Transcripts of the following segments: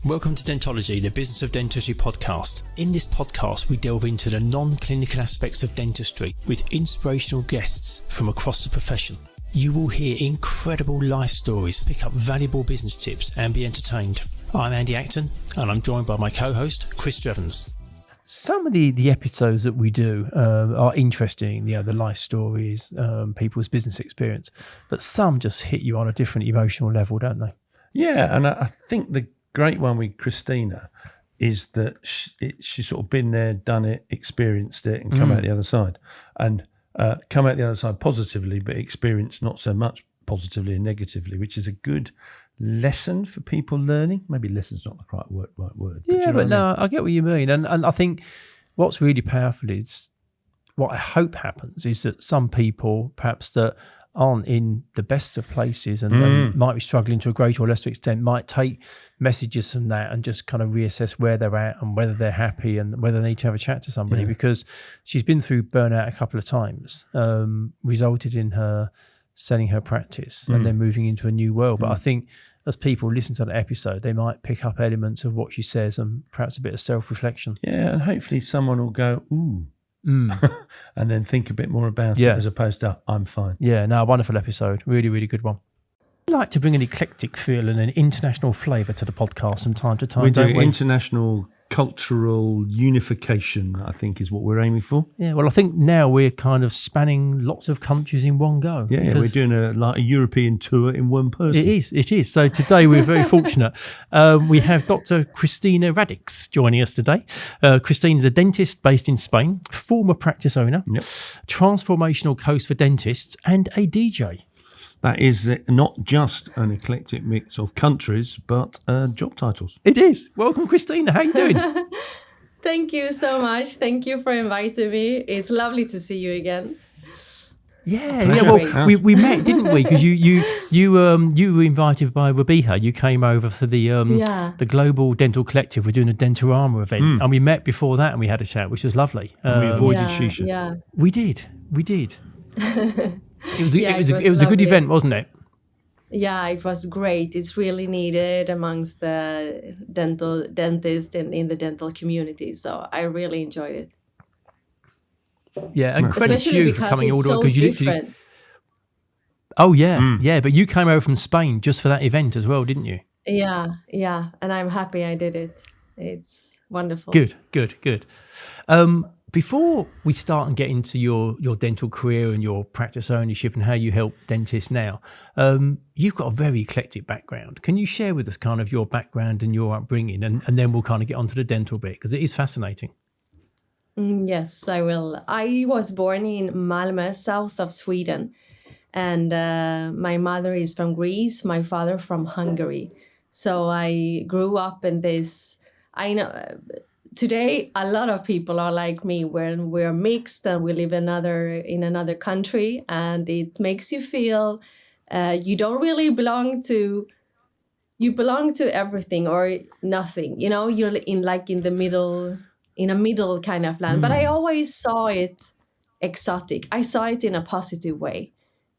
Welcome to Dentology, the Business of Dentistry podcast. In this podcast, we delve into the non-clinical aspects of dentistry with inspirational guests from across the profession. You will hear incredible life stories, pick up valuable business tips and be entertained. I'm Andy Acton and I'm joined by my co-host, Chris Drevens. Some of the episodes that we do are interesting, the life stories, people's business experience, but some just hit you on a different emotional level, don't they? Yeah, and I think the great one with Christina is that she's sort of been there, done it, experienced it, and come out the other side. And come out the other side positively, but experienced not so much positively and negatively, which is a good lesson for people learning. Maybe lesson's not the right word. I get what you mean. And I think what's really powerful is what I hope happens is that some people perhaps that aren't in the best of places and might be struggling to a greater or lesser extent might take messages from that and just kind of reassess where they're at and whether they're happy and whether they need to have a chat to somebody, because she's been through burnout a couple of times, resulted in her selling her practice and then moving into a new world. But I think as people listen to that episode, they might pick up elements of what she says and perhaps a bit of self-reflection. Yeah, and hopefully someone will go, ooh, and then think a bit more about it as opposed to, I'm fine. Yeah, no, wonderful episode. Really, really good one. We like to bring an eclectic feel and an international flavour to the podcast from time to time. We do international cultural unification, I think, is what we're aiming for. Yeah, well, I think now we're kind of spanning lots of countries in one go. Yeah, we're doing a European tour in one person. It is. So today we're very fortunate. We have Dr Christina Radics joining us today. Christina's a dentist based in Spain, former practice owner, transformational coach for dentists, and a DJ. That is not just an eclectic mix of countries, but job titles. It is. Welcome, Christina. How are you doing? Thank you so much. Thank you for inviting me. It's lovely to see you again. Yeah. Well, we met, didn't we? Because you were invited by Rabiha. You came over for the Global Dental Collective. We're doing a Dentorama event, and we met before that, and we had a chat, which was lovely. And we avoided shisha. Yeah, we did. It was a good event, wasn't it? Yeah, it was great. It's really needed amongst the dentists and in the dental community. So I really enjoyed it. Yeah, and credit to you for coming all the way, because you literally. Oh yeah, but you came over from Spain just for that event as well, didn't you? Yeah, and I'm happy I did it. It's wonderful. Good. Before we start and get into your dental career and your practice ownership and how you help dentists now, you've got a very eclectic background. Can you share with us kind of your background and your upbringing, and then we'll kind of get onto the dental bit, because it is fascinating. Yes, I will. I was born in Malmö, south of Sweden, and my mother is from Greece, my father from Hungary. So I grew up in this, I know. Today, a lot of people are like me, when we're mixed and we live in another country, and it makes you feel you don't really belong to. You belong to everything or nothing. You know, you're in the middle, in a middle kind of land. But I always saw it exotic. I saw it in a positive way,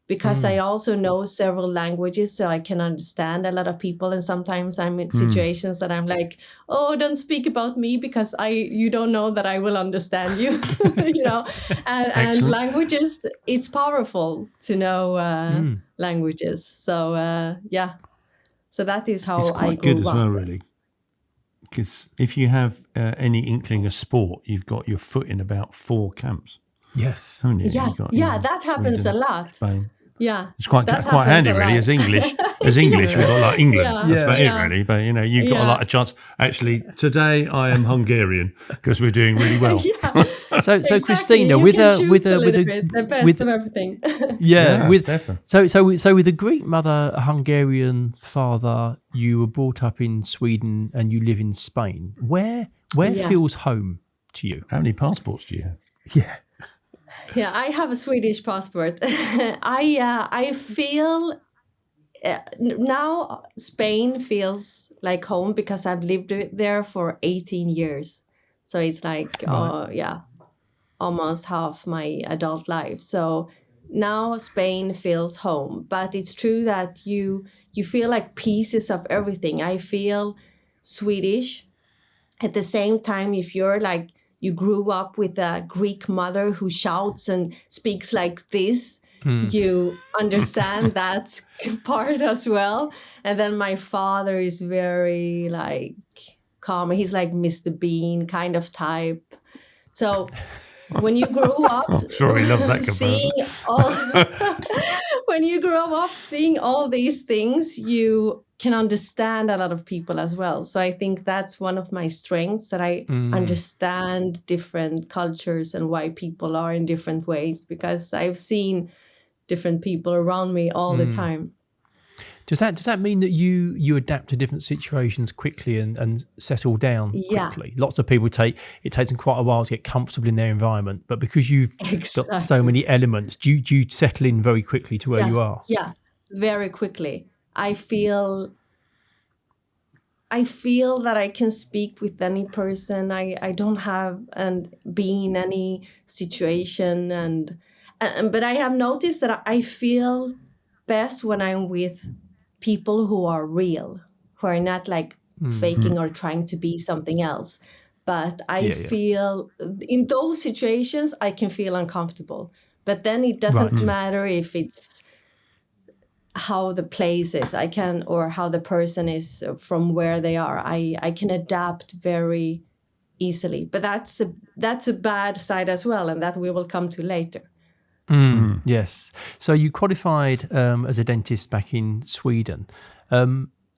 because I also know several languages, so I can understand a lot of people. And sometimes I'm in situations that I'm like, oh, don't speak about me, because you don't know that I will understand you, you know. And languages, it's powerful to know languages. So so that is how I grew up. It's quite good as well, really, because if you have any inkling of sport, you've got your foot in about 4 camps. Yes, haven't you? Yeah, that happens a lot. Spain. Yeah, it's quite handy, really. As English, we've got like England. That's about it, really. But you've got a lot of chance. Actually, today I am Hungarian because we're doing really well. So exactly. Christina, you with the best of everything. So with a Greek mother, a Hungarian father, you were brought up in Sweden and you live in Spain. Where feels home to you? How many passports do you have? Yeah, I have a Swedish passport. I feel now Spain feels like home, because I've lived there for 18 years. So it's like, almost half my adult life. So now Spain feels home. But it's true that you feel like pieces of everything. I feel Swedish. At the same time, if you're like, you grew up with a Greek mother who shouts and speaks like this, you understand that part as well. And then my father is very like calm. He's like Mr. Bean kind of type. So when you grow up, I'm sure he loves that seeing comparison. all, when you grow up seeing all these things, you can understand a lot of people as well. So I think that's one of my strengths, that I understand different cultures and why people are in different ways, because I've seen different people around me all the time. Does that mean that you adapt to different situations quickly and settle down quickly? Lots of people it takes them quite a while to get comfortable in their environment, but because you've got so many elements, do you settle in very quickly to where you are? Yeah, very quickly. I feel that I can speak with any person. I don't have and be in any situation, and but I have noticed that I feel best when I'm with people who are real, who are not like faking or trying to be something else. But I feel in those situations I can feel uncomfortable. But then it doesn't matter if it's how the place is, or how the person is from where they are. I can adapt very easily. But that's a bad side as well, and that we will come to later. Yes. So you qualified as a dentist back in Sweden.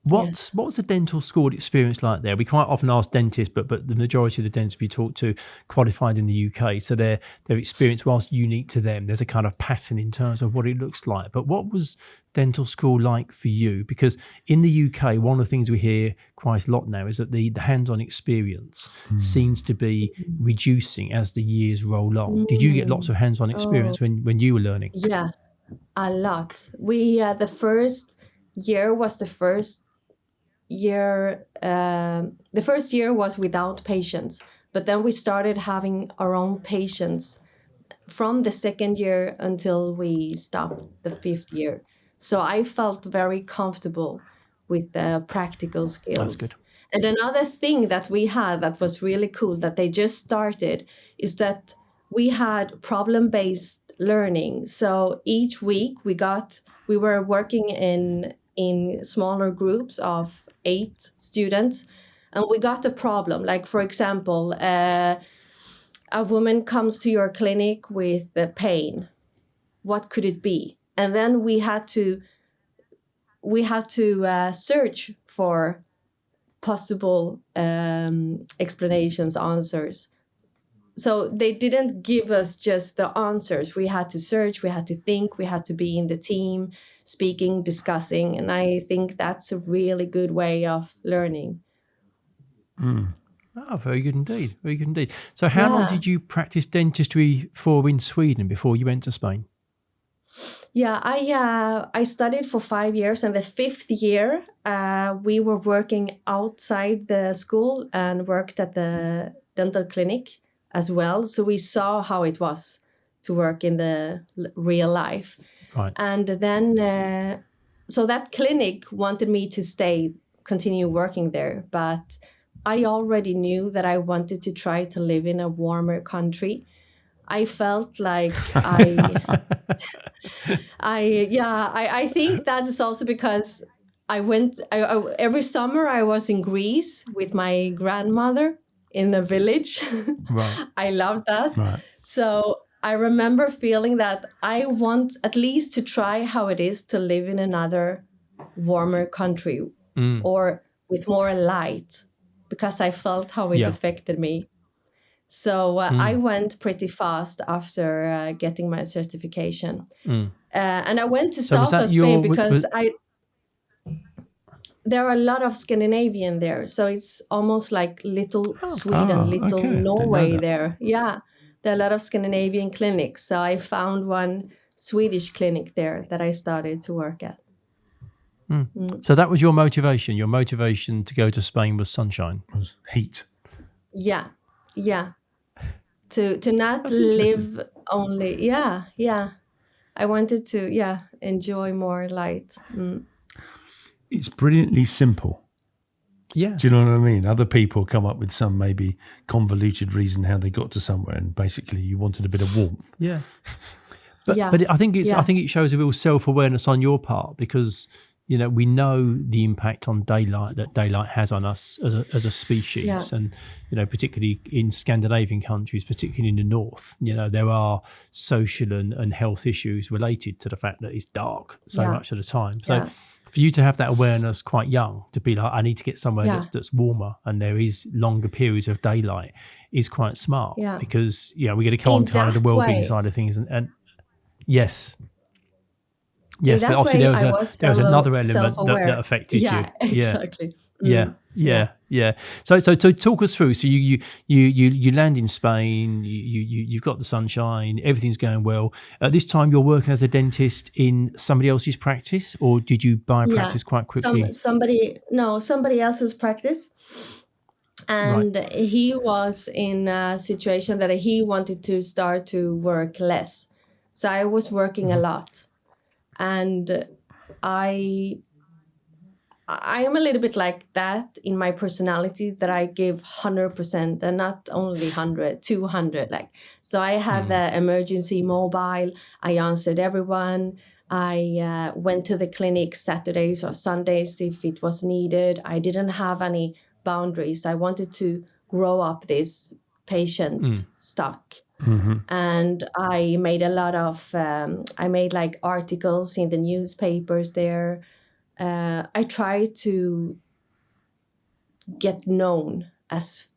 What was the dental school experience like there? We quite often ask dentists, but the majority of the dentists we talk to qualified in the UK, so their experience, whilst unique to them, there's a kind of pattern in terms of what it looks like. But what was dental school like for you? Because in the UK, one of the things we hear quite a lot now is that the hands-on experience seems to be reducing as the years roll on. Did you get lots of hands-on experience when you were learning? Yeah, a lot. We the first year was the first year. The first year was without patients, but then we started having our own patients from the second year until we stopped the fifth year. So I felt very comfortable with the practical skills. That's good. And another thing that we had that was really cool that they just started is that we had problem-based learning. So each week we were working in smaller groups of 8 students, and we got a problem. Like, for example, a woman comes to your clinic with pain. What could it be? And then we had to search for possible explanations, answers. So they didn't give us just the answers. We had to search, we had to think, we had to be in the team, speaking, discussing. And I think that's a really good way of learning. Oh, very good indeed. Very good indeed. So how long did you practice dentistry for in Sweden before you went to Spain? Yeah, I studied for 5 years, and the 5th year we were working outside the school and worked at the dental clinic as well. So we saw how it was to work in the real life. Right. And then, so that clinic wanted me to continue working there, but I already knew that I wanted to try to live in a warmer country. I felt like I think that is also because I every summer I was in Greece with my grandmother in a village. Right. I loved that. Right. So I remember feeling that I want at least to try how it is to live in another warmer country or with more light, because I felt how it affected me. So I went pretty fast after getting my certification. And I went to South of Spain because there are a lot of Scandinavian there. So it's almost like little Sweden, little Norway there. Yeah, there are a lot of Scandinavian clinics. So I found one Swedish clinic there that I started to work at. So that was your motivation. Your motivation to go to Spain was sunshine. It was heat. Yeah. To not live only. Yeah. I wanted to, enjoy more light. It's brilliantly simple. Yeah. Do you know what I mean? Other people come up with some maybe convoluted reason how they got to somewhere, and basically you wanted a bit of warmth. Yeah. But I think it shows a real self-awareness on your part, because we know the impact on daylight has on us as a species, and particularly in Scandinavian countries, particularly in the north, there are social and health issues related to the fact that it's dark so much of the time. So for you to have that awareness quite young, to be like, I need to get somewhere that's warmer and there is longer periods of daylight, is quite smart, because we're going to come on to kind of the wellbeing side of things, and yes, but obviously there was another element that affected you. Yeah, exactly. Yeah. So talk us through. So you land in Spain. You've got the sunshine. Everything's going well. At this time, you're working as a dentist in somebody else's practice, or did you buy a practice quite quickly? Somebody else's practice, and he was in a situation that he wanted to start to work less. So I was working a lot, and I am a little bit like that in my personality, that I give 100% and not only 100, 200. So I had the emergency mobile. I answered everyone. I went to the clinic Saturdays or Sundays if it was needed. I didn't have any boundaries. I wanted to grow up this patient stock. Mm-hmm. And I made a lot of, I made like articles in the newspapers there. I tried to get known as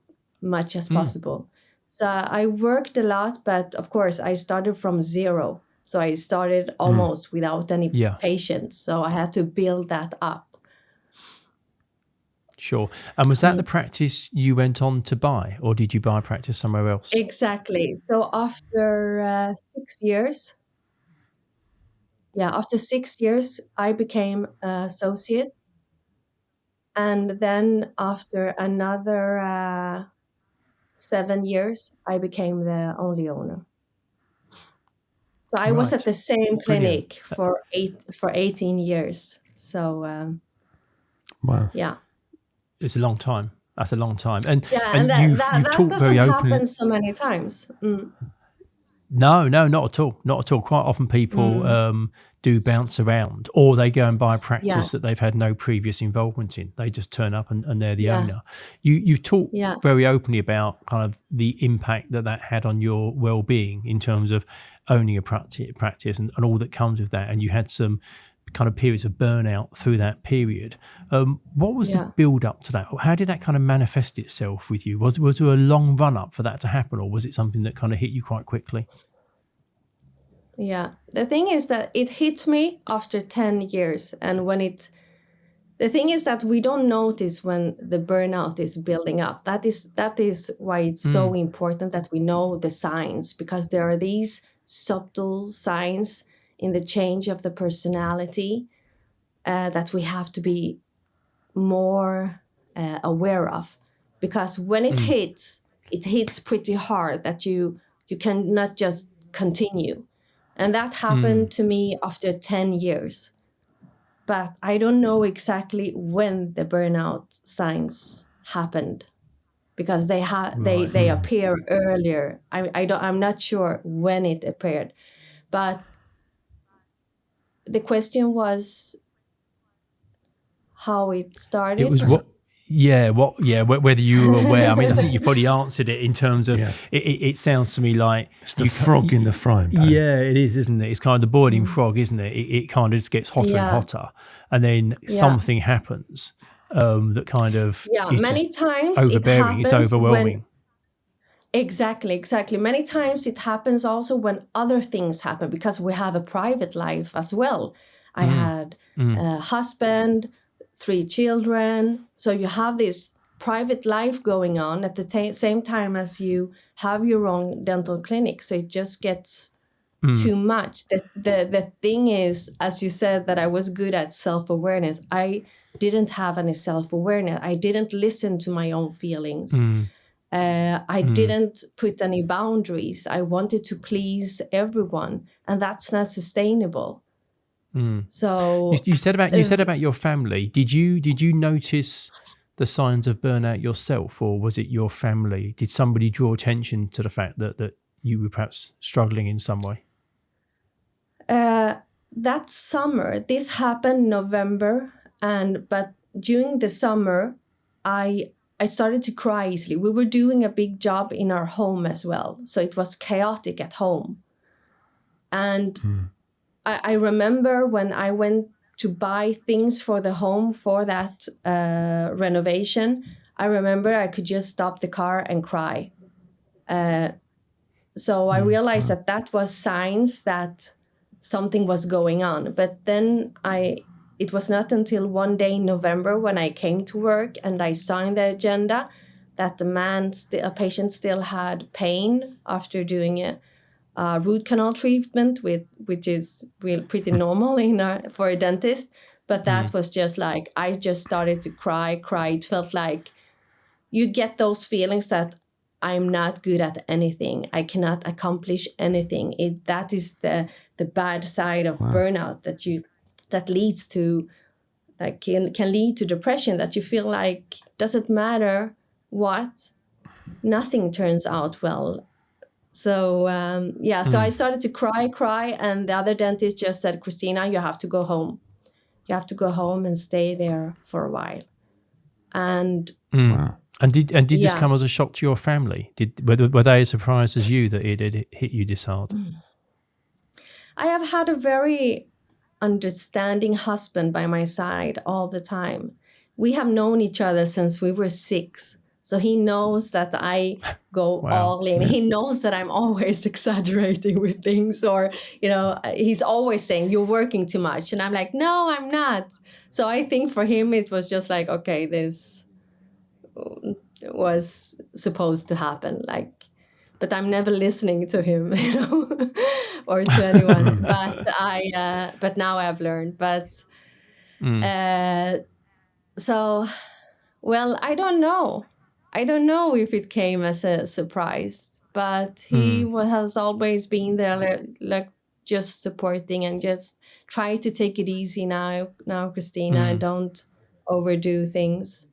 much as possible. So I worked a lot, but of course I started from zero. So I started almost without any patients. So I had to build that up. Sure. And was that the practice you went on to buy, or did you buy a practice somewhere else? Exactly. So after 6 years, after 6 years, I became associate. And then after another 7 years, I became the only owner. So I was at the same clinic for 18 years. So wow. Yeah. It's a long time. That's a long time. And you've talked very openly. That doesn't happen so many times. No, not at all. Not at all. Quite often people do bounce around, or they go and buy a practice that they've had no previous involvement in. They just turn up and they're the owner. You've talked very openly about kind of the impact that had on your well-being in terms of owning a practice and all that comes with that. And you had some kind of periods of burnout through that period. What was the build up to that? How did that kind of manifest itself with you? Was there a long run up for that to happen, or was it something that kind of hit you quite quickly? Yeah, the thing is that it hit me after 10 years. And the thing is that we don't notice when the burnout is building up. That is why it's so important that we know the signs, because there are these subtle signs in the change of the personality that we have to be more aware of, because when it hits pretty hard, that you cannot just continue. And that happened to me after 10 years. But I don't know exactly when the burnout signs happened, because they appear earlier. I'm not sure when it appeared. But the question was how it started. It was whether you were aware. I mean, I think you probably answered it in terms of it sounds to me like it's the frog in the frying pan. Yeah, it is, isn't it? It's kind of the boiling frog, isn't it? It kind of just gets hotter and hotter, and then something happens that kind of is many times overbearing. It's overwhelming. Exactly. Many times it happens also when other things happen, because we have a private life as well. I had a husband, 3 children. So you have this private life going on at the same time as you have your own dental clinic. So it just gets too much. The thing is, as you said, that I was good at self-awareness. I didn't have any self-awareness. I didn't listen to my own feelings. I didn't put any boundaries. I wanted to please everyone, and that's not sustainable. So you said about your family. Did you notice the signs of burnout yourself, or was it your family? Did somebody draw attention to the fact that you were perhaps struggling in some way? That summer, this happened November, but during the summer, I started to cry easily. We were doing a big job in our home as well, so it was chaotic at home. And I remember when I went to buy things for the home for that renovation, I remember I could just stop the car and cry. So I realized that was signs that something was going on. But then it was not until one day in November when I came to work and I saw in the agenda that a patient still had pain after doing a root canal treatment, which is pretty normal for a dentist. But that was just like, I just started to cry. It felt like you get those feelings that I'm not good at anything. I cannot accomplish anything. That is the bad side of burnout that leads to, like, can lead to depression, that you feel like doesn't matter what, nothing turns out well. So so I started to cry, and the other dentist just said, Christina, you have to go home. You have to go home and stay there for a while. And And did this come as a shock to your family? Were they as surprised as you that it had hit you this hard? I have had a very understanding husband by my side all the time. We have known each other since we were 6. So he knows that I go all in. He knows that I'm always exaggerating with things, or, he's always saying, you're working too much. And I'm like, no, I'm not. So I think for him, it was just like, okay, this was supposed to happen. But I'm never listening to him, or to anyone. But now I've learned. I don't know. I don't know if it came as a surprise, but he has always been there, like just supporting and just try to take it easy now, Christina, and don't overdo things.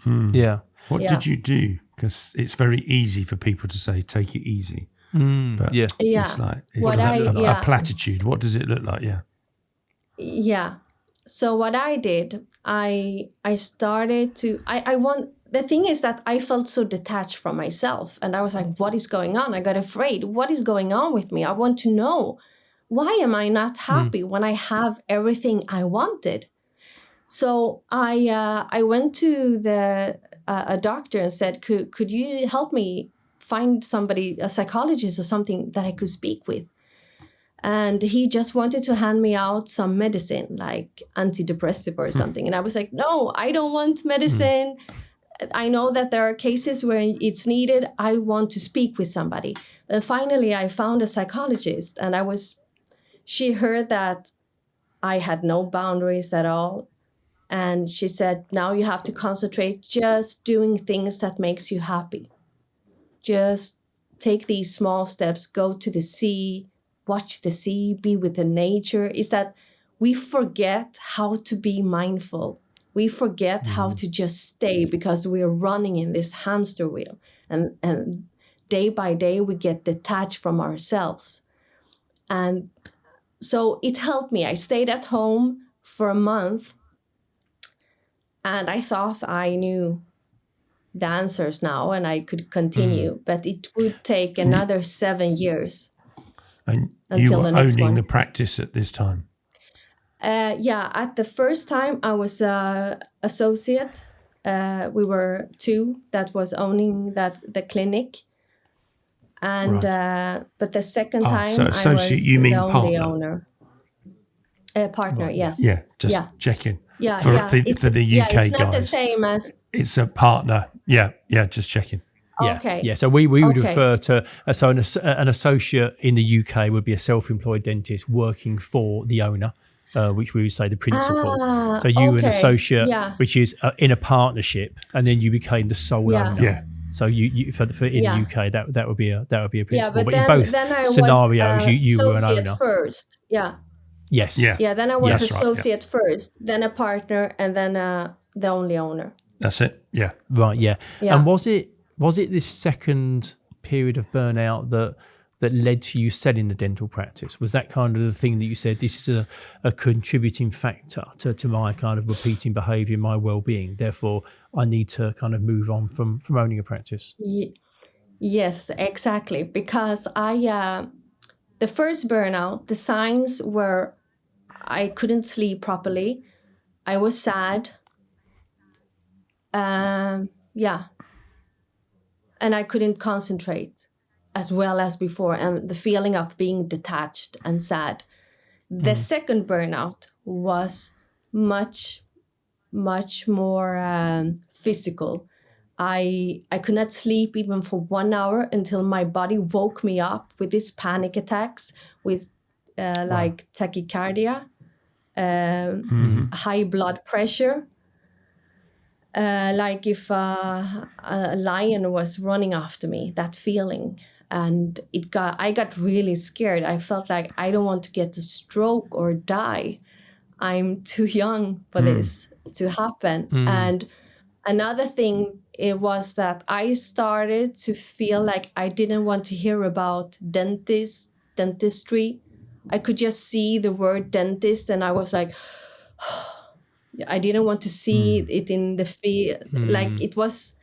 Yeah. What did you do? Because it's very easy for people to say, take it easy. But it's like a platitude. What does it look like? Yeah. So what I did, I started to, the thing is that I felt so detached from myself, and I was like, what is going on? I got afraid. What is going on with me? I want to know. Why am I not happy when I have everything I wanted? So I went to a doctor and said, could you help me find somebody, a psychologist or something that I could speak with? And he just wanted to hand me out some medicine, like antidepressive or something. And I was like, no, I don't want medicine. I know that there are cases where it's needed. I want to speak with somebody. And finally, I found a psychologist, and she heard that I had no boundaries at all. And she said, now you have to concentrate just doing things that makes you happy. Just take these small steps, go to the sea, watch the sea, be with the nature. Is that we forget how to be mindful. We forget how to just stay because we're running in this hamster wheel. And day by day, we get detached from ourselves. And so it helped me. I stayed at home for a month. And I thought I knew the answers now and I could continue. But it would take another 7 years. And you were owning the practice at this time? At the first time I was associate. We were 2 that was owning the clinic. And but the second time so associate, I was you mean the only partner? Owner. Partner, yes. Yeah, just checking. Yeah, for the UK guys. It's not the same as... It's a partner. Yeah, just checking. Yeah. Okay. Yeah. So we would refer to an associate in the UK would be a self-employed dentist working for the owner, which we would say the principal. So you were an associate, which is in a partnership, and then you became the sole owner. Yeah. So you for in the UK that would be a principal. Yeah, but in both scenarios, you were an owner first. Yeah. Yes. Yeah. Then I was associate first, then a partner, and then a the only owner. That's it. Yeah. Right. Yeah. Yeah. And was it this second period of burnout that led to you selling the dental practice? Was that kind of the thing that you said, this is a contributing factor to my kind of repeating behaviour, my well-being, therefore I need to kind of move on from owning a practice? Yes, exactly. Because the first burnout, the signs were I couldn't sleep properly. I was sad. And I couldn't concentrate as well as before. And the feeling of being detached and sad. The second burnout was much, much more physical. I could not sleep even for 1 hour until my body woke me up with these panic attacks with like tachycardia, high blood pressure. Like if a lion was running after me, that feeling. And I got really scared. I felt like I don't want to get a stroke or die. I'm too young for this to happen. And another thing, it was that I started to feel like I didn't want to hear about dentistry. I could just see the word dentist and I was like, I didn't want to see it in the field. Like it was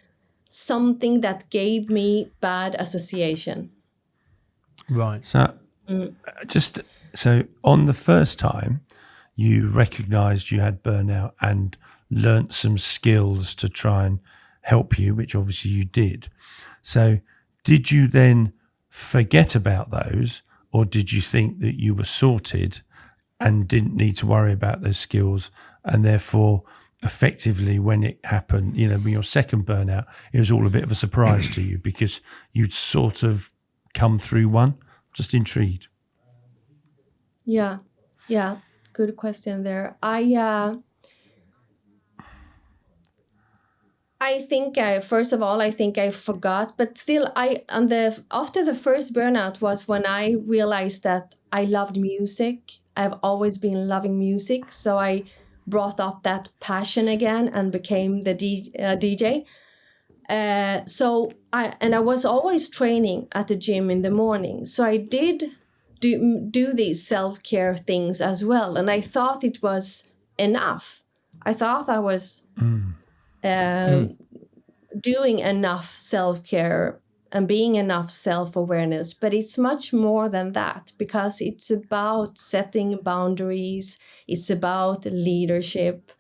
something that gave me bad association. Right. So so on the first time you recognized you had burnout and learnt some skills to try and help you, which obviously you did. So did you then forget about those, or did you think that you were sorted and didn't need to worry about those skills, and therefore effectively when it happened, when your second burnout, it was all a bit of a surprise to you because you'd sort of come through one? Just intrigued. Yeah, good question there. I think first of all, I think I forgot, but still after the first burnout was when I realized that I loved music. I've always been loving music. So I brought up that passion again and became the DJ. I was always training at the gym in the morning. So I did do these self-care things as well. And I thought it was enough. I thought I was doing enough self-care and being enough self-awareness, but it's much more than that, because it's about setting boundaries. It's about leadership.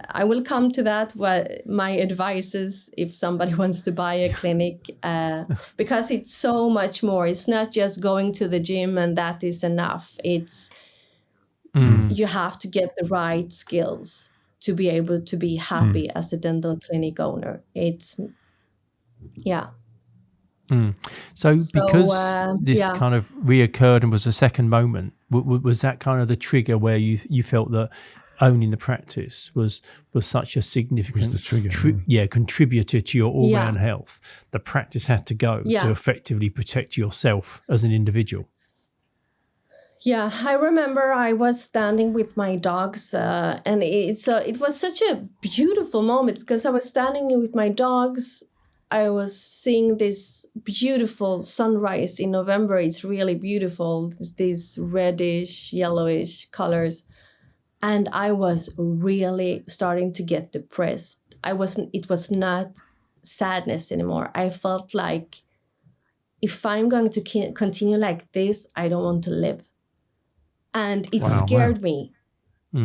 I will come to that. What my advice is if somebody wants to buy a clinic, because it's so much more. It's not just going to the gym and that is enough. It's you have to get the right skills to be able to be happy as a dental clinic owner. So because this kind of reoccurred and was a second moment, was that kind of the trigger where you felt that owning the practice was such a significant contributor to your all-round health? The practice had to go to effectively protect yourself as an individual. Yeah, I remember I was standing with my dogs, and it was such a beautiful moment because I was standing with my dogs. I was seeing this beautiful sunrise in November. It's really beautiful. It's these reddish, yellowish colors. And I was really starting to get depressed. It was not sadness anymore. I felt like if I'm going to continue like this, I don't want to live. And it scared me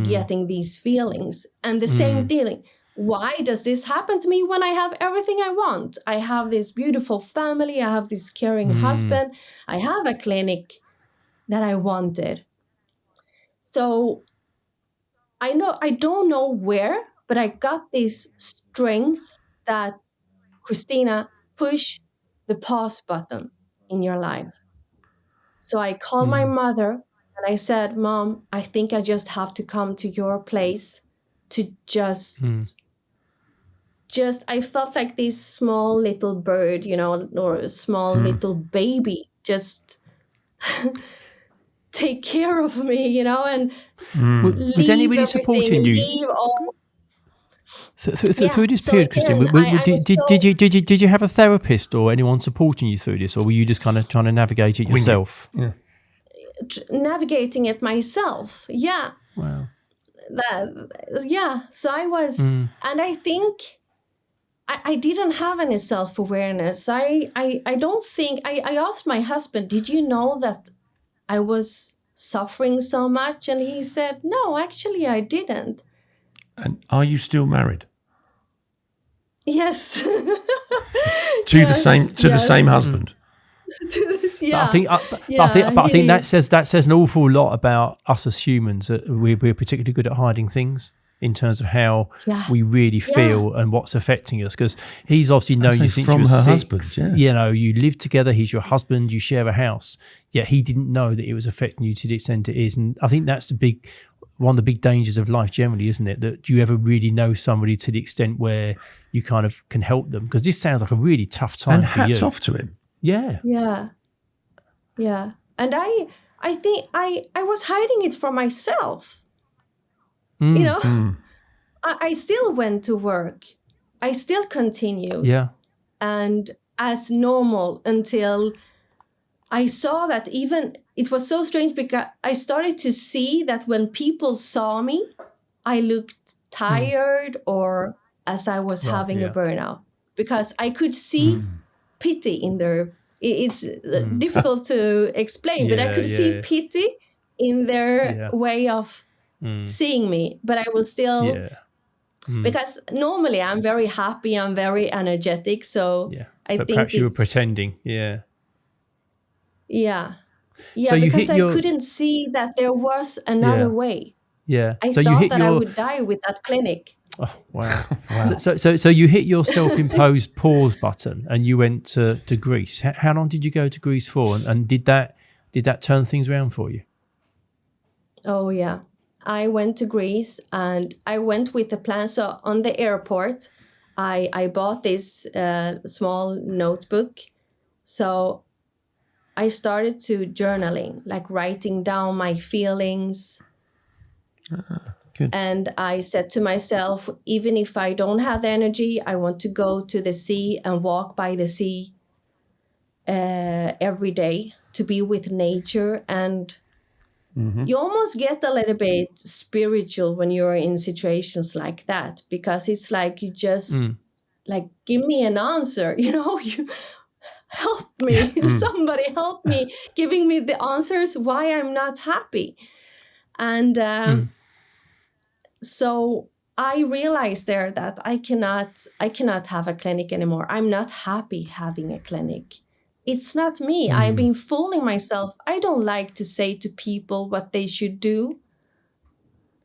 getting these feelings. And the same feeling, why does this happen to me when I have everything I want? I have this beautiful family. I have this caring husband. I have a clinic that I wanted. So I don't know where, but I got this strength that, Christina, push the pause button in your life. So I called my mother and I said, Mom, I think I just have to come to your place to I felt like this small little bird, or a small little baby, just take care of me, and was anybody supporting you? Through this So period, Christine, again, I was so did you have a therapist or anyone supporting you through this, or were you just kind of trying to navigate it yourself? Yeah. navigating it myself. Yeah. Wow. So I was, and I think I didn't have any self-awareness. I don't think, I asked my husband, did you know that I was suffering so much? And he said, no, actually I didn't. And are you still married Yes. to the same husband? Yeah. But I think that says an awful lot about us as humans. That we're particularly good at hiding things in terms of how we really feel and what's affecting us. Because he's obviously known you since you were her 6. husband, yeah. You know, you live together. He's your husband. You share a house. Yet he didn't know that it was affecting you to the extent it is. And I think that's one of the big dangers of life generally, isn't it? That you ever really know somebody to the extent where you kind of can help them. Because this sounds like a really tough time for you. And hats off to him. Yeah. And I think I was hiding it from myself. I still went to work. I still continued. Yeah. And as normal until I saw that even it was so strange, because I started to see that when people saw me, I looked tired or as I was having a burnout, because I could see pity in their, it's difficult to explain, but I could see pity in their way of seeing me. But I was still, because normally I'm very happy, I'm very energetic. So I think perhaps you were pretending. Yeah. So because I couldn't see that there was another way. Yeah. I thought that I would die with that clinic. Oh, wow. So you hit your self-imposed pause button and you went to Greece. How long did you go to Greece for? And did that turn things around for you? Oh, yeah. I went to Greece and I went with the plan. So on the airport, I bought this small notebook. So I started to journaling, like writing down my feelings. Good. And I said to myself, even if I don't have the energy, I want to go to the sea and walk by the sea every day, to be with nature. And you almost get a little bit spiritual when you're in situations like that, because it's like you just like, give me an answer, you help me, somebody help me, giving me the answers why I'm not happy. And so I realized there that I cannot have a clinic anymore. I'm not happy having a clinic. It's not me. I've been fooling myself. I don't like to say to people what they should do.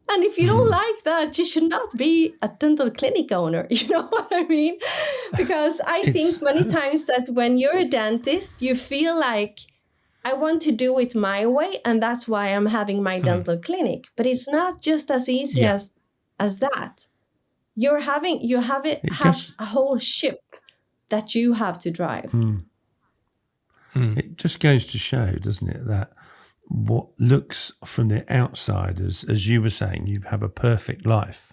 And if you don't like that, you should not be a dental clinic owner. You know what I mean? Because I think many times that when you're a dentist, you feel like, I want to do it my way, and that's why I'm having my dental clinic. But it's not just as easy as that. You have a whole ship that you have to drive. It just goes to show, doesn't it, that what looks from the outside, as you were saying, you have a perfect life,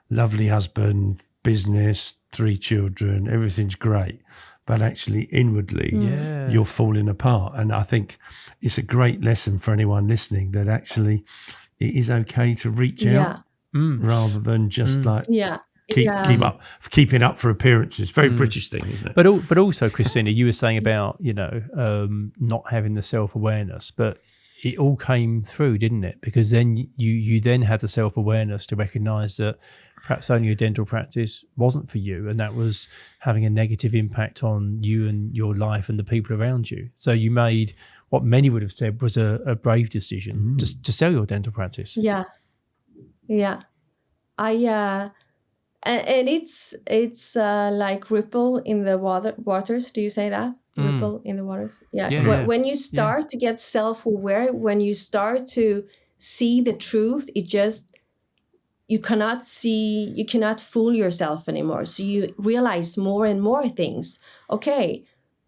lovely husband, business, 3 children, everything's great. But actually inwardly, you're falling apart. And I think it's a great lesson for anyone listening that actually it is okay to reach out rather than just keeping up for appearances. Very British thing, isn't it? But also, Christina, you were saying about, not having the self-awareness, but it all came through, didn't it? Because then you then had the self-awareness to recognise that perhaps owning a dental practice wasn't for you, and that was having a negative impact on you and your life and the people around you. So you made what many would have said was a brave decision to sell your dental practice. Yeah. And it's like ripple in the waters. Do you say that? Ripple in the waters. Yeah. When you start to get self-aware, when you start to see the truth, you cannot fool yourself anymore. So you realize more and more things. Okay,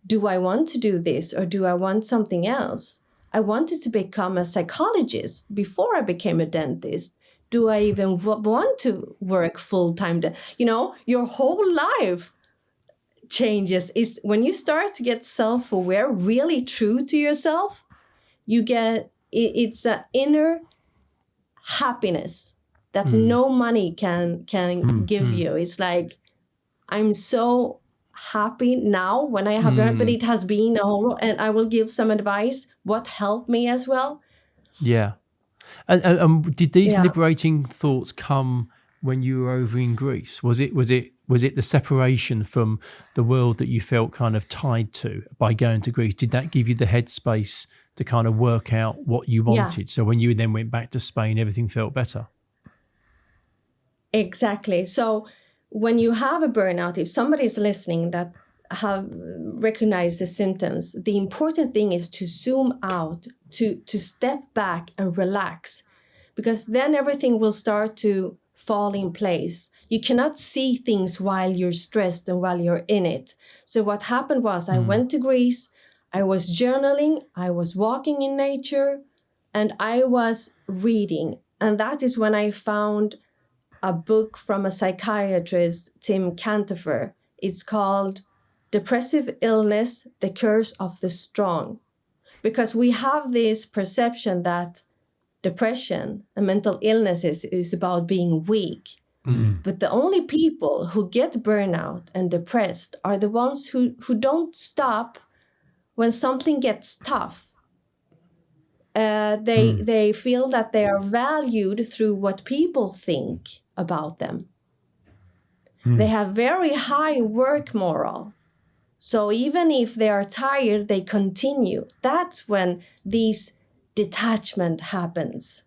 do I want to do this or do I want something else? I wanted to become a psychologist before I became a dentist. do I even want to work full time? Your whole life changes. Is when you start to get self-aware, really true to yourself, you get it's an inner happiness that no money can give you. It's like, I'm so happy now when I have learned, but it has been a whole, and I will give some advice what helped me as well. Yeah. And did these liberating thoughts come when you were over in Greece? Was it the separation from the world that you felt kind of tied to by going to Greece? Did that give you the headspace to kind of work out what you wanted? So when you then went back to Spain, everything felt better? Exactly. So when you have a burnout, if somebody's listening that have recognized the symptoms, the important thing is to zoom out, to step back and relax, because then everything will start to fall in place. You cannot see things while you're stressed and while you're in it. So what happened was I went to Greece, I was journaling, I was walking in nature, and I was reading. And that is when I found a book from a psychiatrist, Tim Cantifer. It's called Depressive Illness, The Curse of the Strong. Because we have this perception that depression and mental illness is about being weak. But the only people who get burnout and depressed are the ones who don't stop when something gets tough. They feel that they are valued through what people think about them. They have very high work moral. So even if they are tired, they continue. That's when these detachment happens.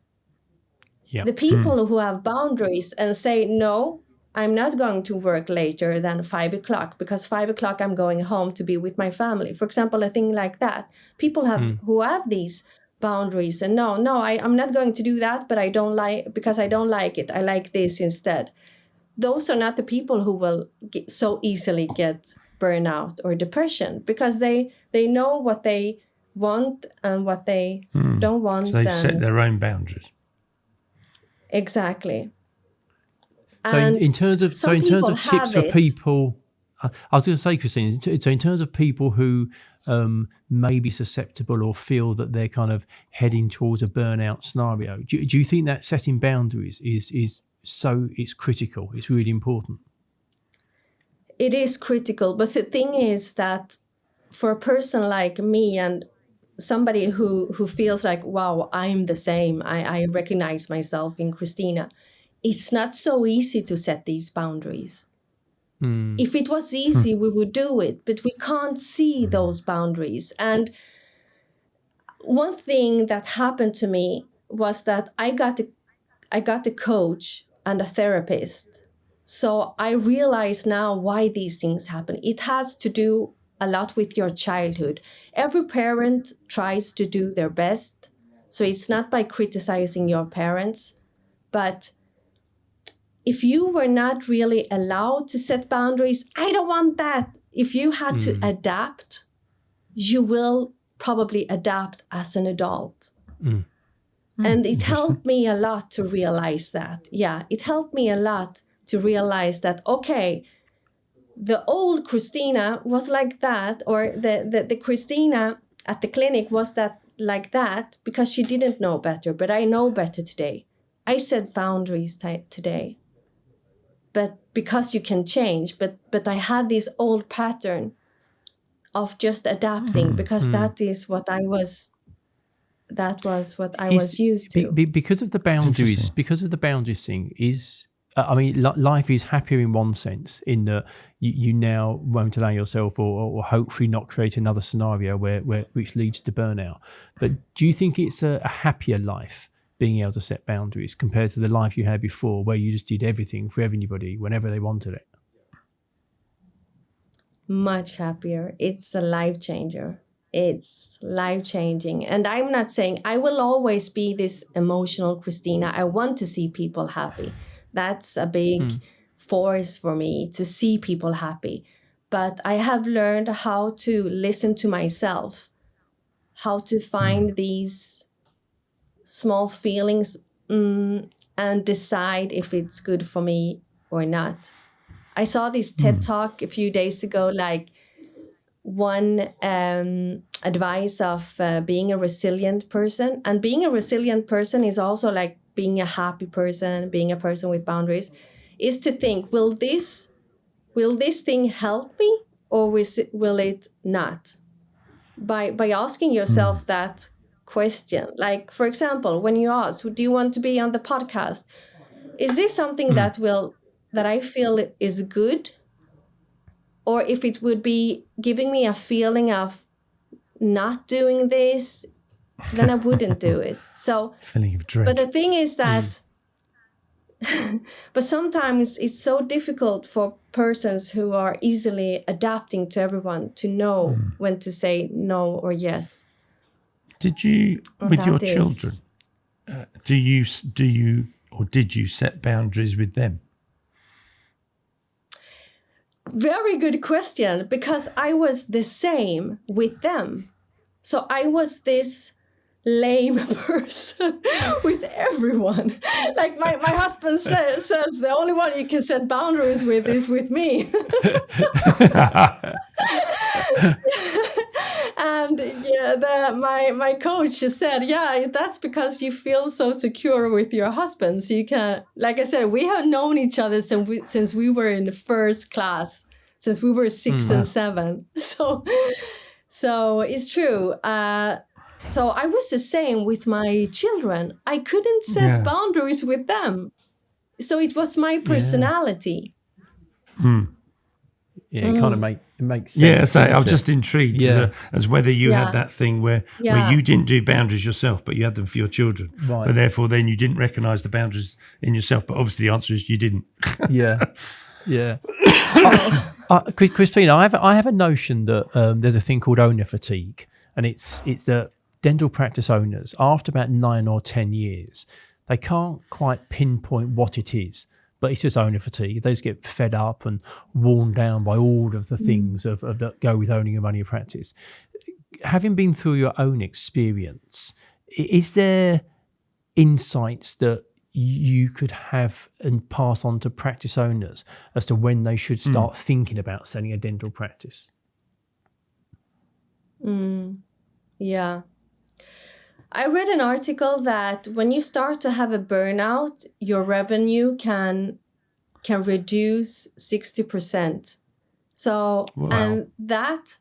Yeah. The people who have boundaries and say, no, I'm not going to work later than 5 o'clock because 5 o'clock I'm going home to be with my family. For example, a thing like that. People who have these boundaries and I'm not going to do that, but I don't like it. I like this instead. Those are not the people who will so easily get burnout or depression, because they know what they want and what they don't want. So they set their own boundaries. Exactly. So in terms of tips for people, I was going to say, Christine, so in terms of people who may be susceptible or feel that they're kind of heading towards a burnout scenario, do you think that setting boundaries is so it's critical? It's really important. It is critical, but the thing is that for a person like me and somebody who feels like, wow, I'm the same, I recognize myself in Christina, it's not so easy to set these boundaries. If it was easy, we would do it, but we can't see those boundaries. And one thing that happened to me was that I got a coach and a therapist. So I realize now why these things happen. It has to do a lot with your childhood. Every parent tries to do their best. So it's not by criticizing your parents, but if you were not really allowed to set boundaries, I don't want that. If you had to adapt, you will probably adapt as an adult. And it helped me a lot to realize that. Yeah, it helped me a lot to realize that, okay, the old Christina was like that, or the Christina at the clinic was like that because she didn't know better, but I know better today. I set boundaries today. But because you can change, but I had this old pattern of just adapting because that was what I was used to. Because of the boundaries thing is, I mean, life is happier in one sense, in that you now won't allow yourself or hopefully not create another scenario which leads to burnout. But do you think it's a happier life being able to set boundaries compared to the life you had before, where you just did everything for everybody whenever they wanted it? Much happier. It's a life changer. It's life changing. And I'm not saying I will always be this emotional Christina. I want to see people happy. That's a big force for me, to see people happy. But I have learned how to listen to myself, how to find these small feelings and and decide if it's good for me or not. I saw this TED Talk a few days ago, like one advice of being a resilient person. And being a resilient person is also like being a happy person, being a person with boundaries, is to think, will this thing help me or will it not? By asking yourself that question. Like, for example, when you ask, do you want to be on the podcast? Is this something that I feel is good? Or if it would be giving me a feeling of not doing this, then I wouldn't do it. So, feeling of dread. but the thing is that, but sometimes it's so difficult for persons who are easily adapting to everyone to know when to say no or yes. Did you, Or with your that is- children, did you set boundaries with them? Very good question, because I was the same with them. So I was this lame person with everyone. Like my husband says the only one you can set boundaries with is with me. And my coach said, yeah, that's because you feel so secure with your husband. So you can, like I said, we have known each other since we were in the first class, since we were 6 and 7. So it's true. So I was the same with my children. I couldn't set boundaries with them. So it was my personality. Yeah, it kind of makes sense. Yeah, so I'm doesn't it? just intrigued as whether you had that thing where you didn't do boundaries yourself, but you had them for your children. Right. But therefore, then you didn't recognise the boundaries in yourself. But obviously, the answer is you didn't. Yeah. Christina, I have a notion that there's a thing called owner fatigue, and it's that dental practice owners, after about 9 or 10 years, they can't quite pinpoint what it is, but it's just owner fatigue. They just get fed up and worn down by all of the things of that go with owning and running a practice. Having been through your own experience, is there insights that you could have and pass on to practice owners as to when they should start thinking about setting a dental practice? Yeah. I read an article that when you start to have a burnout, your revenue can reduce 60%. So, and that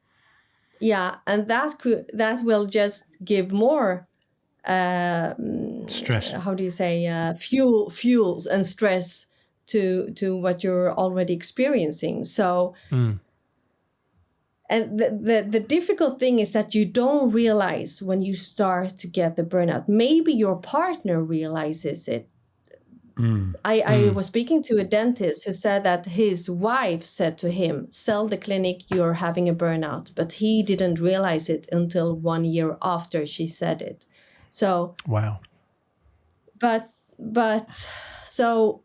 will just give more Stress. How do you say fuels and stress to what you're already experiencing. So. And the difficult thing is that you don't realize when you start to get the burnout. Maybe your partner realizes it. I was speaking to a dentist who said that his wife said to him, sell the clinic, you're having a burnout. But he didn't realize it until 1 year after she said it. So, wow. But so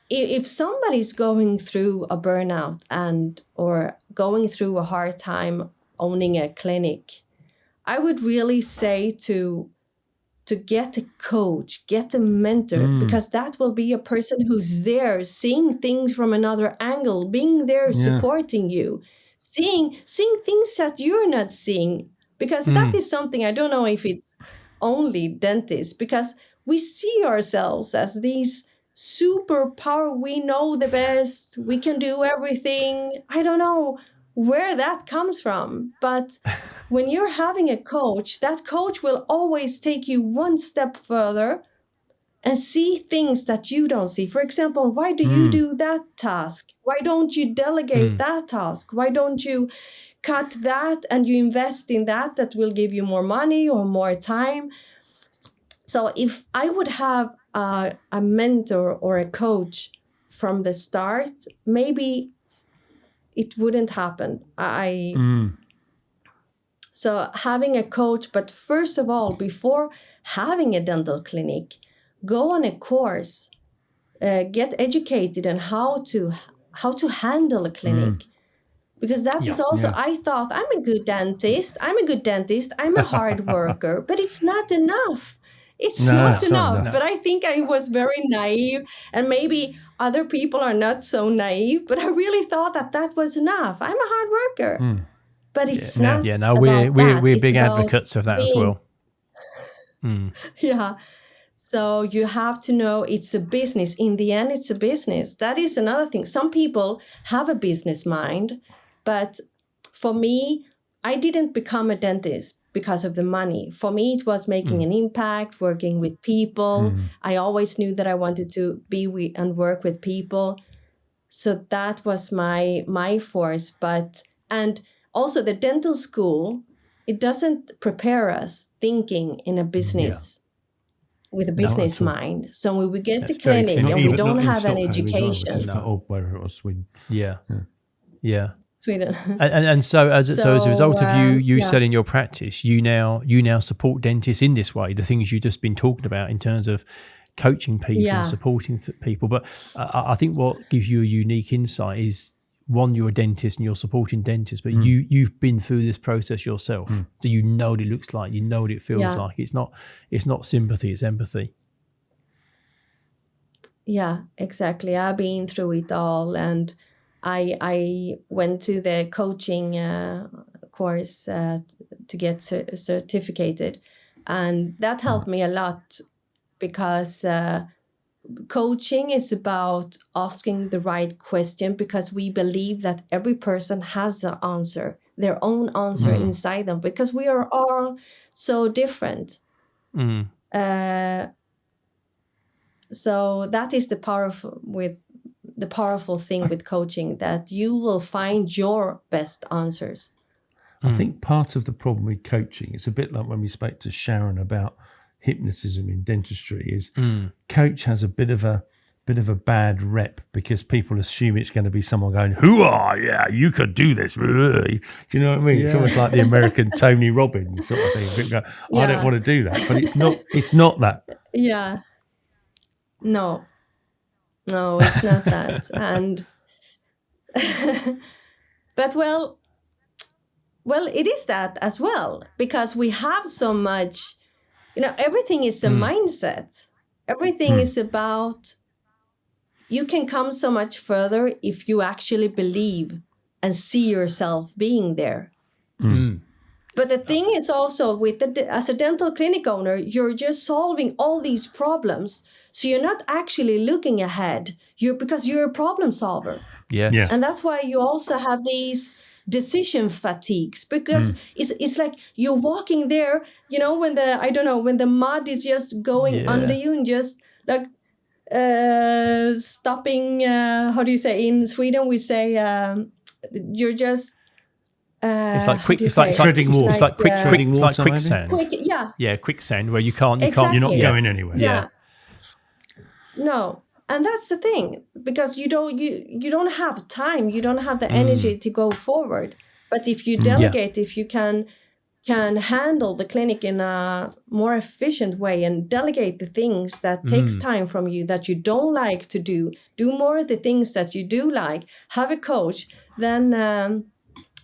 if somebody's going through a burnout or going through a hard time owning a clinic, I would really say to get a coach, get a mentor, because that will be a person who's there, seeing things from another angle, being there, supporting you, seeing things that you're not seeing. Because that is something, I don't know if it's only dentists, because we see ourselves as these superpower, we know the best, we can do everything. I don't know where that comes from, but when you're having a coach, that coach will always take you one step further and see things that you don't see. For example, why do you do that task? Why don't you delegate that task? Why don't you cut that and you invest in that will give you more money or more time? So if I would have a mentor or a coach from the start, maybe it wouldn't happen. So having a coach, but first of all, before having a dental clinic, go on a course, get educated on how to handle a clinic. Because that is also, I thought, I'm a good dentist, I'm a hard worker, but it's not enough. It's No, not it's not enough. enough. But I think I was very naive, and maybe other people are not so naive, but I really thought that that was enough. I'm a hard worker. But it's not Yeah, no, about that. we're It's big about advocates of that as being- well. Yeah. So you have to know it's a business. In the end, it's a business. That is another thing. Some people have a business mind, but for me, I didn't become a dentist because of the money. For me, it was making an impact, working with people. I always knew that I wanted to be with and work with people. So that was my force. And also the dental school, it doesn't prepare us thinking in a business with a business at all. mind. So when we get That's the very clinic true. and we don't not in have an Stockholm as well, education. which is or wherever it was, Sweden. Yeah. Sweden. And so as a result of you yeah. selling your practice, you now support dentists in this way, the things you've just been talking about in terms of coaching people and supporting people. But I think what gives you a unique insight is, one, you're a dentist and you're supporting dentists, but you've been through this process yourself. So you know what it looks like, you know what it feels like. It's not sympathy, it's empathy. Yeah, exactly. I've been through it all, and I went to the coaching course to get certificated, and that helped me a lot, because coaching is about asking the right question, because we believe that every person has the answer, their own answer inside them, because we are all so different. So that is the powerful thing with coaching, that you will find your best answers. I think part of the problem with coaching, it's a bit like when we spoke to Sharon about hypnotism in dentistry, is coach has a bit of a bad rep, because people assume it's going to be someone going, "Hoo-ah, yeah, you could do this." Do you know what I mean? It's almost like the American Tony Robbins sort of thing. People go, I don't want to do that, but it's not that. Yeah. No, it's not that. And but well, it is that as well, because we have so much, everything is a mindset. Everything is about, you can come so much further if you actually believe and see yourself being there. But the thing is also, as a dental clinic owner, you're just solving all these problems. So you're not actually looking ahead, because you're a problem solver. Yes. And that's why you also have these decision fatigues, because it's like you're walking there, when the mud is just going under you, and just like stopping, how do you say, in Sweden we say, you're just it's like quick. It's like treading water. It's like treading water. It's like quicksand. Yeah, quicksand, where you can't. Exactly. You're not going anywhere. Yeah. No, and that's the thing, because you don't have time. You don't have the energy to go forward. But if you delegate, if you can handle the clinic in a more efficient way, and delegate the things that takes time from you that you don't like to do more of the things that you do like, have a coach, then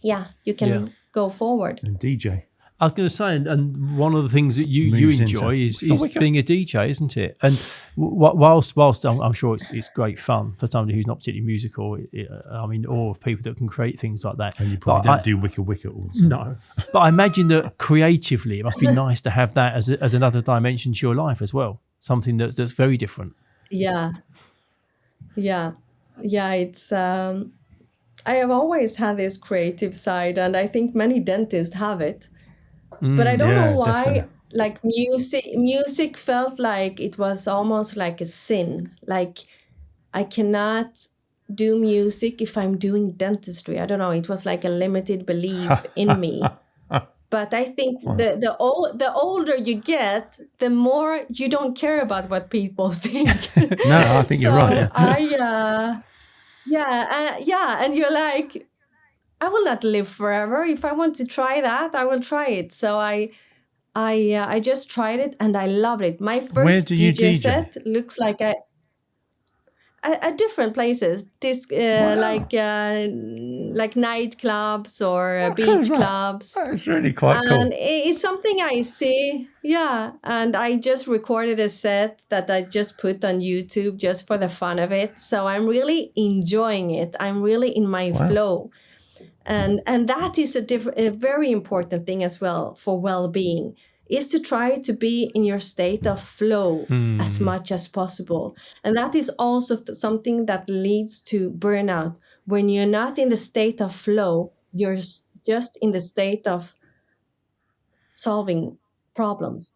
you can go forward. And DJ. I was going to say, and one of the things that you enjoy is being a DJ, isn't it? And whilst I'm sure it's great fun for somebody who's not particularly musical, or of people that can create things like that. And you probably don't do wicca all the time. No. But I imagine that creatively, it must be nice to have that as another dimension to your life as well. Something that's very different. Yeah. It's I have always had this creative side, and I think many dentists have it. But I don't know why. Definitely. Like music felt like it was almost like a sin. Like I cannot do music if I'm doing dentistry. I don't know. It was like a limited belief in me. But I think the older you get, the more you don't care about what people think. No, I think you're right. And you're like, I will not live forever. If I want to try that, I will try it. So I just tried it, and I loved it. My first DJ set looks like at different places, like nightclubs or beach clubs. That's really quite cool. And it's something I see. Yeah. And I just recorded a set that I just put on YouTube just for the fun of it. So I'm really enjoying it. I'm really in my flow. And that is a very important thing as well for well-being, is to try to be in your state of flow as much as possible. And that is also something that leads to burnout. When you're not in the state of flow, you're just in the state of solving problems.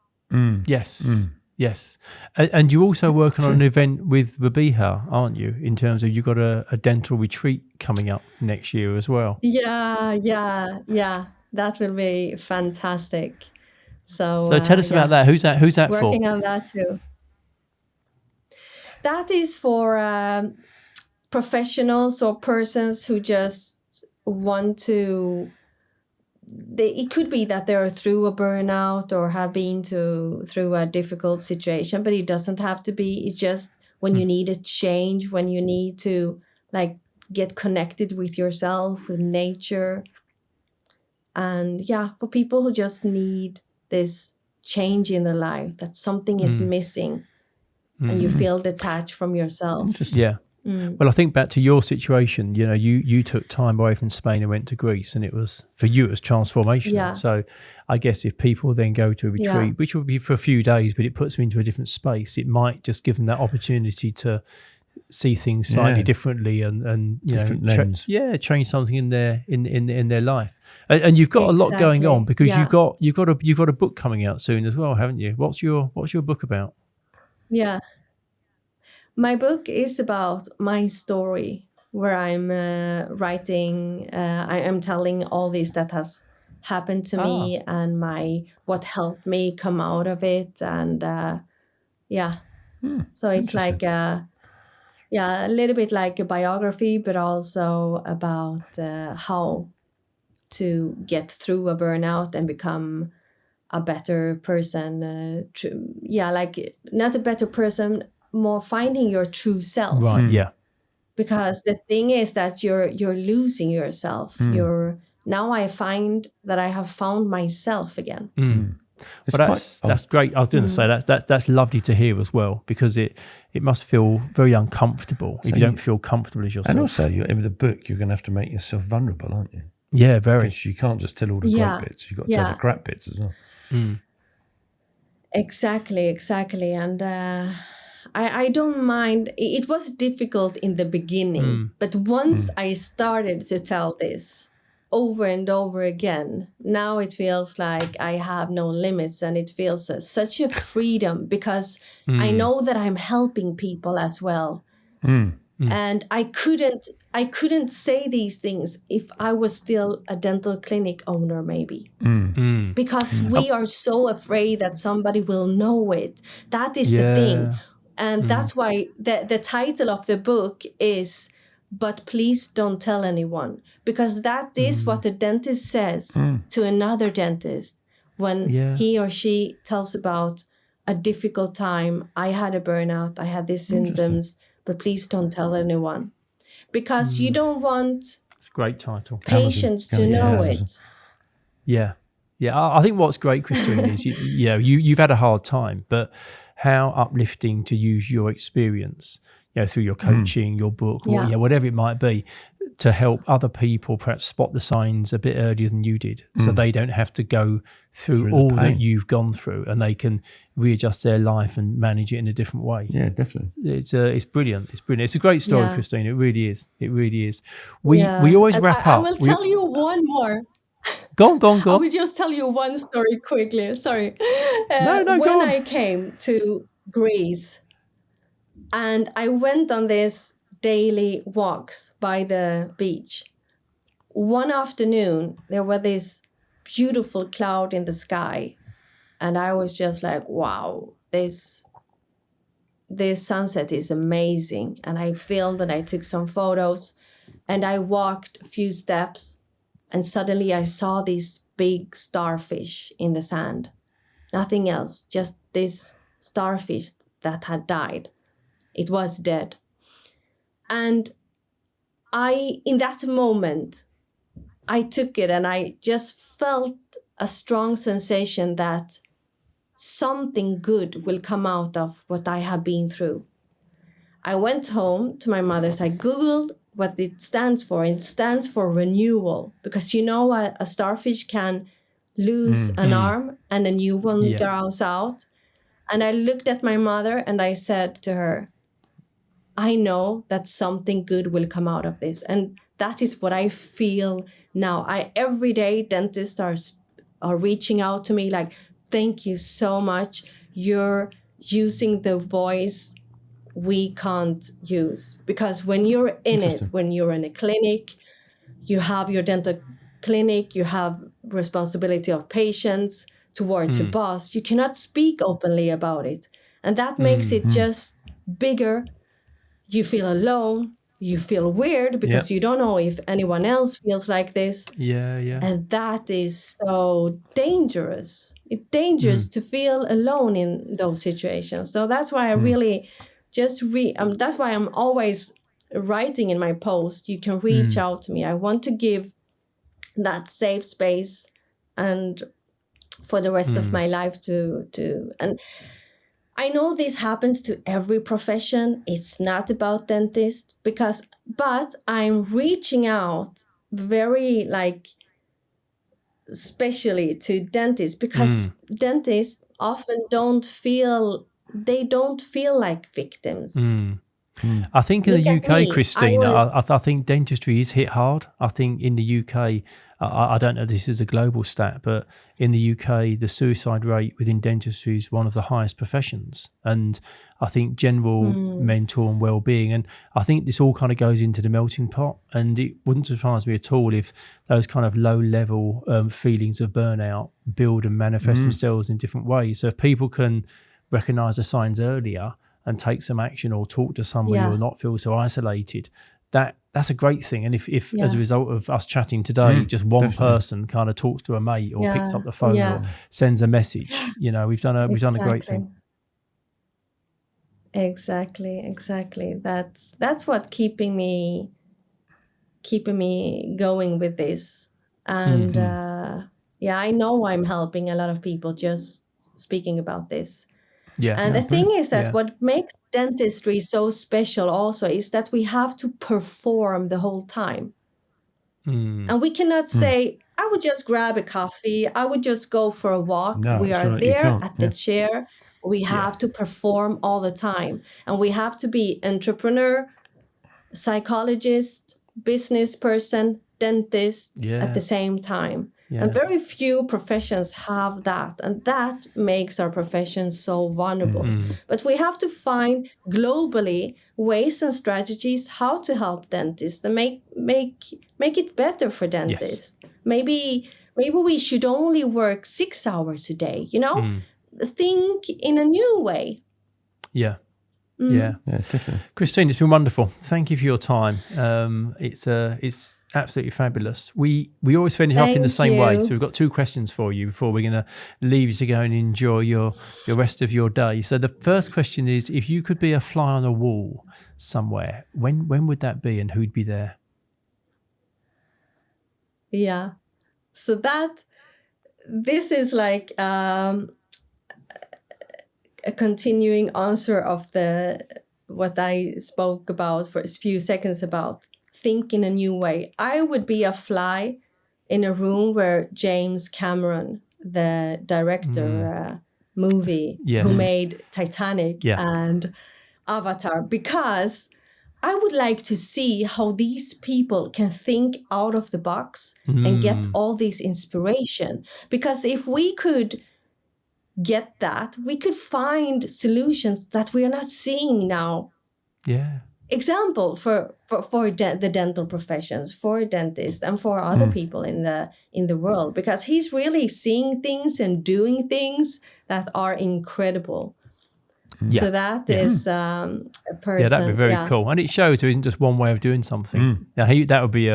Yes. Yes. And you're also working on an event with Rabiha, aren't you? In terms of, you've got a dental retreat coming up next year as well. Yeah. That will be fantastic. So tell us about that. Who's that working for? on that too. That is for professionals or persons who just want to. It could be that they're through a burnout or have been through a difficult situation, but it doesn't have to be. It's just when you need a change, when you need to like get connected with yourself, with nature. And for people who just need this change in their life, that something is missing and you feel detached from yourself. Yeah. Well, I think back to your situation, you took time away from Spain and went to Greece, and it was, for you, it was transformational. Yeah. So I guess if people then go to a retreat, which will be for a few days, but it puts them into a different space, it might just give them that opportunity to see things slightly differently and different lens. Change something in their life. And you've got a lot going on, because you've got a book coming out soon as well, haven't you? What's your book about? Yeah. My book is about my story, where I'm writing, I am telling all this that has happened to me and what helped me come out of it. And so it's like a little bit like a biography, but also about how to get through a burnout and become a better person. Like not a better person, more finding your true self. Right. Yeah. Because the thing is that you're losing yourself. Now I find that I have found myself again. Well, that's great. I was going to say that's lovely to hear as well, because it must feel very uncomfortable if you don't feel comfortable as yourself. And also, in the book, you're going to have to make yourself vulnerable, aren't you? Yeah, very. Because you can't just tell all the great bits. You've got to tell the crap bits as well. Exactly. And I don't mind. It was difficult in the beginning, but once I started to tell this over and over again, now it feels like I have no limits, and it feels such a freedom, because I know that I'm helping people as well. And I couldn't say these things if I was still a dental clinic owner, maybe. Because we are so afraid that somebody will know it. That is the thing. And that's why the title of the book is "But Please Don't Tell Anyone," because that is what the dentist says to another dentist when he or she tells about a difficult time. I had a burnout, I had these symptoms, but please don't tell anyone. Because you don't want it's a great title. Patients to know it. Yeah. I think what's great, Christine, is you've had a hard time, but how uplifting to use your experience, through your coaching, your book, or whatever it might be, to help other people perhaps spot the signs a bit earlier than you did, so they don't have to go through all that you've gone through, and they can readjust their life and manage it in a different way. Yeah, definitely. It's brilliant. It's a great story, Christine. It really is. We always wrap up. I will tell you one more. Go on. I will just tell you one story quickly. Sorry. No, when go on. I came to Greece, and I went on this daily walks by the beach. One afternoon, there was this beautiful cloud in the sky, and I was just like, wow, this sunset is amazing. And I filmed and I took some photos, and I walked a few steps, and suddenly I saw these big starfish in the sand. Nothing else, just this starfish that had died. It was dead. And in that moment, I took it and I just felt a strong sensation that something good will come out of what I have been through. I went home to my mother's. I Googled what it stands for. It stands for renewal, because a starfish can lose an arm and a new one grows out. And I looked at my mother and I said to her, I know that something good will come out of this. And that is what I feel now. Every day dentists are reaching out to me like, thank you so much. You're using the voice we can't use. Because when you're in it, when you're in a clinic, you have your dental clinic, you have responsibility of patients towards a boss. You cannot speak openly about it. And that makes it just bigger. You feel alone. You feel weird because you don't know if anyone else feels like this. Yeah. And that is so dangerous. It's dangerous to feel alone in those situations. So that's why I really just that's why I'm always writing in my post. You can reach out to me. I want to give that safe space and for the rest of my life to and I know this happens to every profession. It's not about dentists but I'm reaching out very especially to dentists, because dentists often don't feel like victims. I think in Look the at UK, me. Christina, I think dentistry is hit hard. I think in the UK, I don't know if this is a global stat, but in the UK, the suicide rate within dentistry is one of the highest professions. And I think general mental and well-being, and I think this all kind of goes into the melting pot. And it wouldn't surprise me at all if those kind of low-level feelings of burnout build and manifest themselves in different ways. So if people can recognise the signs earlier and take some action or talk to someone or not feel so isolated, that's a great thing. And if as a result of us chatting today, just one person kind of talks to a mate or picks up the phone or sends a message, we've done a great thing. Exactly. That's what keeping me going with this. And I know I'm helping a lot of people just speaking about this. And the thing is that what makes dentistry so special also is that we have to perform the whole time. And we cannot say, I would just grab a coffee, I would just go for a walk. No, we are right, there at the chair. We have to perform all the time. And we have to be entrepreneur, psychologist, business person, dentist at the same time. And very few professions have that. And that makes our profession so vulnerable. But we have to find globally ways and strategies how to help dentists and make it better for dentists. Maybe we should only work 6 hours a day, think in a new way. Yeah, definitely. Christine, it's been wonderful. Thank you for your time. It's absolutely fabulous. We always finish up in the same way. So we've got 2 questions for you before we're going to leave you to go and enjoy your rest of your day. So the first question is, if you could be a fly on a wall somewhere, when would that be and who'd be there? Yeah. So this is like a continuing answer of what I spoke about for a few seconds about think in a new way. I would be a fly in a room where James Cameron, the director, movie who made Titanic and Avatar, because I would like to see how these people can think out of the box and get all this inspiration. Because if we could get that, we could find solutions that we are not seeing now. Example for the dental professions, for dentists and for other people in the world, because he's really seeing things and doing things that are incredible. So that is a person. Yeah, that'd be very cool, and it shows there isn't just one way of doing something. Now, that would be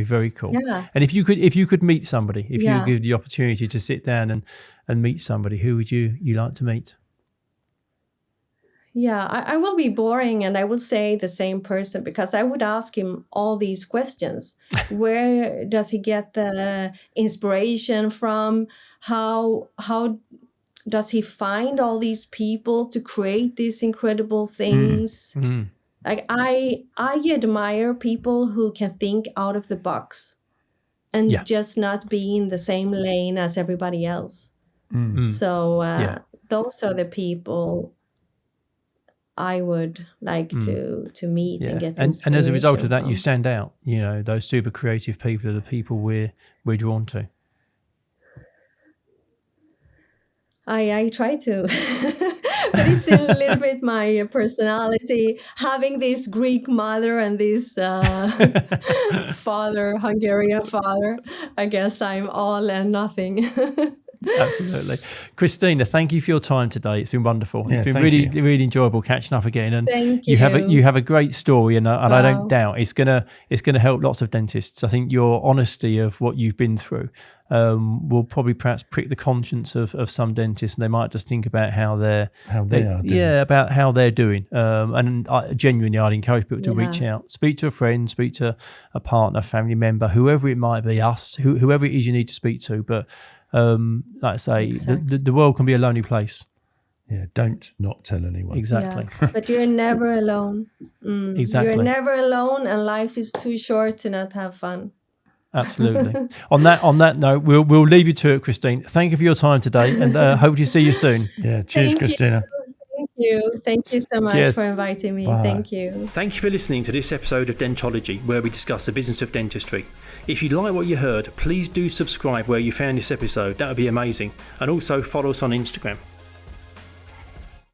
very cool. And if you could meet somebody, if you give the opportunity to sit down and meet somebody, who would you like to meet? I will be boring and I will say the same person, because I would ask him all these questions. Where does he get the inspiration from? How does he find all these people to create these incredible things? Like I admire people who can think out of the box and just not be in the same lane as everybody else. So those are the people I would like to meet and get inspiration and as a result of that, from. you stand out. You know, those super creative people are the people we're drawn to. I try to, but it's a little bit my personality. Having this Greek mother and this father, Hungarian father, I guess I'm all and nothing. Absolutely. Christina, thank you for your time today. It's been wonderful. Yeah, It's been really enjoyable catching up again. And Thank you have you. a great story, and I don't doubt it's gonna help lots of dentists. I think your honesty of what you've been through will probably perhaps prick the conscience of some dentists, and they might just think about how they are doing. Yeah, about how they're doing. And genuinely, I'd encourage people to reach out, speak to a friend, speak to a partner, family member, whoever it might be, whoever it is you need to speak to. But like I say, the world can be a lonely place. Yeah, don't not tell anyone. Exactly. Yeah, but you're never alone. Exactly. You're never alone, and life is too short to not have fun. Absolutely. On that note, we'll leave you to it, Christine. Thank you for your time today, and hope to see you soon. Yeah, cheers, Thank Christina. Thank you so much Cheers. for inviting me. Bye. Thank you. Thank you for listening to this episode of Dentology, where we discuss the business of dentistry. If you like what you heard, please do subscribe where you found this episode. That would be amazing. And also follow us on Instagram.